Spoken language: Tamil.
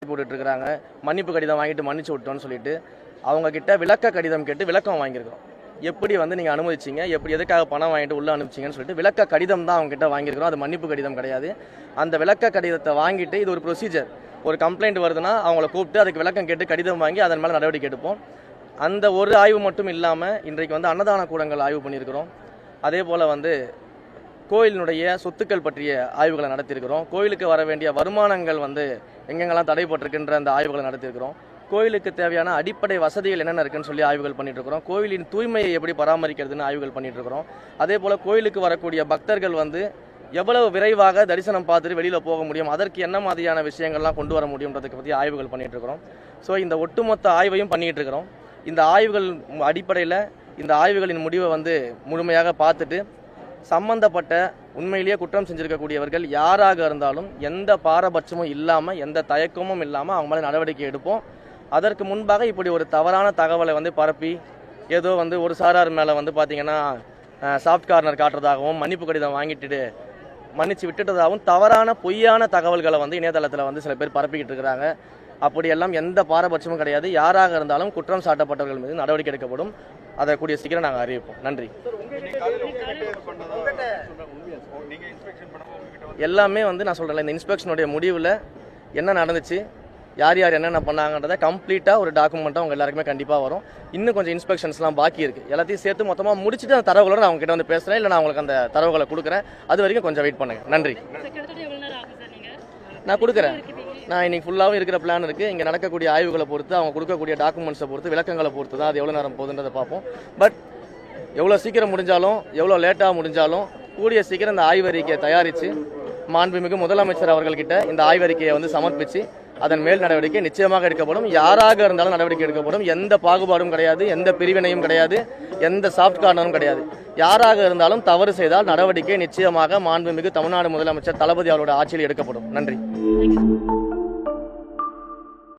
போட்டுட்டு இருக்காங்க. மன்னிப்பு கடிதம் வாங்கிட்டு மன்னிச்சு விட்டோம்னு சொல்லிட்டு அவங்க கிட்ட விளக்க கடிதம் கேட்டு விளக்கம் வாங்கியிருக்கோம். எப்படி நீங்கள் அனுமதிச்சிங்க, எப்படி எதுக்காக பணம் வாங்கிட்டு உள்ளே அனுப்பிச்சிங்கன்னு சொல்லிட்டு விளக்க கடிதம் தான் அவங்க கிட்ட வாங்கியிருக்கிறோம். அது மன்னிப்பு கடிதம் கிடையாது. அந்த விளக்க கடிதத்தை வாங்கிட்டு இது ஒரு ப்ரொசீஜர். ஒரு கம்ப்ளைண்ட் வருதுன்னா அவங்கள கூப்பிட்டு அதுக்கு விளக்கம் கேட்டு கடிதம் வாங்கி அதன் மேலே நடவடிக்கை எடுப்போம். அந்த ஒரு ஆய்வு மட்டும் இல்லாமல் இன்றைக்கு அன்னதான கூடங்கள் ஆய்வு பண்ணியிருக்கிறோம். அதே போல் கோயிலினுடைய சொத்துக்கள் பற்றிய ஆய்வுகளை நடத்தியிருக்கிறோம். கோயிலுக்கு வர வேண்டிய வருமானங்கள் எங்கெங்கெல்லாம் தடைப்பட்டிருக்கின்ற அந்த ஆய்வுகளை நடத்தியிருக்கிறோம். கோயிலுக்கு தேவையான அடிப்படை வசதிகள் என்னென்ன இருக்குன்னு சொல்லி ஆய்வுகள் பண்ணிட்டு இருக்கிறோம். கோயிலின் தூய்மையை எப்படி பராமரிக்கிறதுன்னு ஆய்வுகள் பண்ணிட்டு இருக்கிறோம். அதே போல் கோயிலுக்கு வரக்கூடிய பக்தர்கள் எவ்வளவு விரைவாக தரிசனம் பார்த்துட்டு வெளியில் போக முடியும், அதற்கு என்ன மாதிரியான விஷயங்கள்லாம் கொண்டு வர முடியுன்றதுக்கு பற்றி ஆய்வுகள் பண்ணிட்டு இருக்கிறோம். ஸோ இந்த ஒட்டுமொத்த ஆய்வையும் பண்ணிட்டு இருக்கிறோம். இந்த ஆய்வுகள் அடிப்படையில் இந்த ஆய்வுகளின் முடிவை முழுமையாக பார்த்துட்டு சம்பந்தப்பட்ட உண்மையிலேயே குற்றம் செஞ்சிருக்கக்கூடியவர்கள் யாராக இருந்தாலும் எந்த பாரபட்சமும் இல்லாமல் எந்த தயக்கமும் இல்லாமல் அவங்க மேலே நடவடிக்கை எடுப்போம். அதற்கு முன்பாக இப்படி ஒரு தவறான தகவலை பரப்பி ஏதோ ஒரு சாரார் மேலே பார்த்தீங்கன்னா சாஃப்ட் கார்னர் காட்டுறதாகவும் மன்னிப்பு கடிதம் வாங்கிட்டு மன்னிச்சு விட்டுட்டதாகவும் தவறான பொய்யான தகவல்களை இணையதளத்தில் சில பேர் பரப்பிக்கிட்டு இருக்கிறாங்க. அப்படியெல்லாம் எந்த பாரபட்சமும் கிடையாது. யாராக இருந்தாலும் குற்றம் சாட்டப்பட்டவர்கள் மீது நடவடிக்கை எடுக்கப்படும். அதை கூடிய சீக்கிரம் நாங்கள் அறிவிப்போம். நன்றி. எல்லாமே நான் சொல்கிறேன், இந்த இன்ஸ்பெக்ஷனுடைய முடிவில் என்ன நடந்துச்சு, யார் யார் என்னென்ன பண்ணாங்கன்றதை கம்ப்ளீட்டாக ஒரு டாக்குமெண்ட்டாக அவங்க எல்லாருக்குமே கண்டிப்பாக வரும். இன்னும் கொஞ்சம் இன்ஸ்பெக்ஷன்ஸ்லாம் பாக்கி இருக்குது. எல்லாத்தையும் சேர்த்து மொத்தமாக முடிச்சுட்டு அந்த தரவுகளோட நான் அவங்ககிட்ட பேசுகிறேன், இல்லை நான் உங்களுக்கு அந்த தரவுகளை கொடுக்குறேன். அது வரைக்கும் கொஞ்சம் வெயிட் பண்ணுங்கள். நன்றி. நான் கொடுக்குறேன். நான் இன்றைக்கி ஃபுல்லாகவும் இருக்கிற பிளான் இருக்குது. இங்கே நடக்கக்கூடிய ஆய்வுகளை பொறுத்து, அவங்க கொடுக்கக்கூடிய டாக்குமெண்ட்ஸை பொறுத்து, விளக்கங்களை பொறுத்து தான் அது எவ்வளோ நேரம் போகுதுன்றதை பார்ப்போம். பட் எவ்வளோ சீக்கிரம் முடிஞ்சாலும் எவ்வளோ லேட்டாக முடிஞ்சாலும் கூடிய சீக்கிரம் இந்த ஆய்வறிக்கையை தயாரித்து மாண்புமிகு முதலமைச்சர் அவர்கள்கிட்ட இந்த ஆய்வறிக்கையை சமர்ப்பித்து அதன் மேல் நடவடிக்கை நிச்சயமாக எடுக்கப்படும். யாராக இருந்தாலும் நடவடிக்கை எடுக்கப்படும். எந்த பாகுபாடும் கிடையாது, எந்த பிரிவினையும் கிடையாது, எந்த சாஃப்ட் கார்னரும் கிடையாது. யாராக இருந்தாலும் தவறு செய்தால் நடவடிக்கை நிச்சயமாக மாண்புமிகு தமிழ்நாடு முதலமைச்சர் தளபதி அவரோட ஆட்சியில் எடுக்கப்படும். நன்றி.